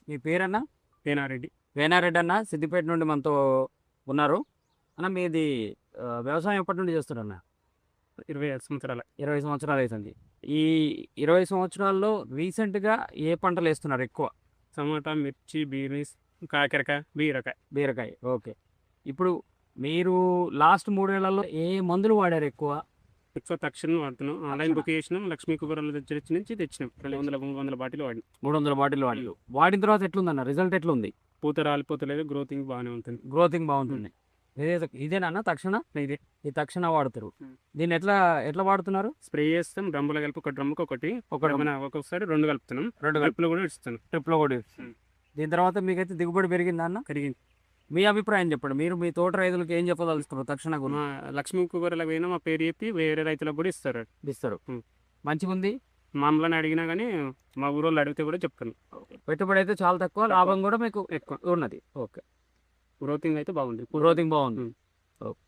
మీ పేరన్నా? పేనారెడ్డి. వేనారెడ్డి అన్న సిద్దిపేట నుండి మనతో ఉన్నారు. అన్న మీది వ్యవసాయం ఎప్పటి నుండి చేస్తున్నారన్న? 25 సంవత్సరాల. 20 సంవత్సరాలు అవుతుంది. ఈ 20 సంవత్సరాల్లో రీసెంట్‌గా ఏ పంటలు వేస్తున్నారు ఎక్కువ? టమాటా, మిర్చి, బీన్స్, కాకరకాయ, బీరకాయ. బీరకాయ. ఓకే. ఇప్పుడు మీరు లాస్ట్ 3 ఏళ్లలో ఏ మందులు వాడారు ఎక్కువ? ఎక్కువ తక్షణం వాడుతున్నాం. ఆన్లైన్ తక్షణ. బుక్ చేసినాం. లక్ష్మీ కుబేరాల దగ్గర నుంచి తెచ్చినాం. 200, 300 బాటిల్ వాడినాం. 300 బాటిల్ వాడారు. వాడిన తర్వాత ఎట్లుందన్న? రిజల్ట్ ఎట్లుంది? పూత రాలిపోతలేదు, గ్రోతింగ్ బాగానే ఉంటుంది. గ్రోతింగ్ బాగుంటుంది. ఇదేనా అన్న తక్షణ? ఇది ఈ తక్షణ వాడుతారు. ఉం. దీన్ని ఎట్లా వాడుతున్నారు? స్ప్రే చేస్తాం. డ్రమ్ములో కలిపి ఒక డ్రమ్ముకి ఒకటి, ఒక్కొక్కసారి 2 కలుపుతున్నాం. 2 కలుపులో కూడా ఇస్తున్నాం. ట్రిప్‌లో కూడా. ఉం. దీని తర్వాత మీకైతే దిగుబడి పెరిగిందా అన్న? కరిగింది. మీ అభిప్రాయం చెప్పండి. మీరు మీ తోట రైతులకు ఏం చెప్పదలుచుకున్నారు తక్షణ మా గురించి? లక్ష్మీ కుబేరాలకు పోయినా మా పేరు చెప్పి వేరే రైతులకు కూడా ఇస్తారు. ఇస్తారు. ఉం. మంచిగుంది. మమ్మల్ని అడిగినా కానీ మా ఊరోళ్ళు అడిగితే కూడా చెప్తాను. పెట్టుబడి అయితే చాలా తక్కువ, లాభం కూడా మీకు ఎక్కువ. ఉన్నది. ఓకే. గ్రోతింగ్ అయితే బాగుంది. గ్రోతింగ్ బాగుంది. ఉం. ఓకే.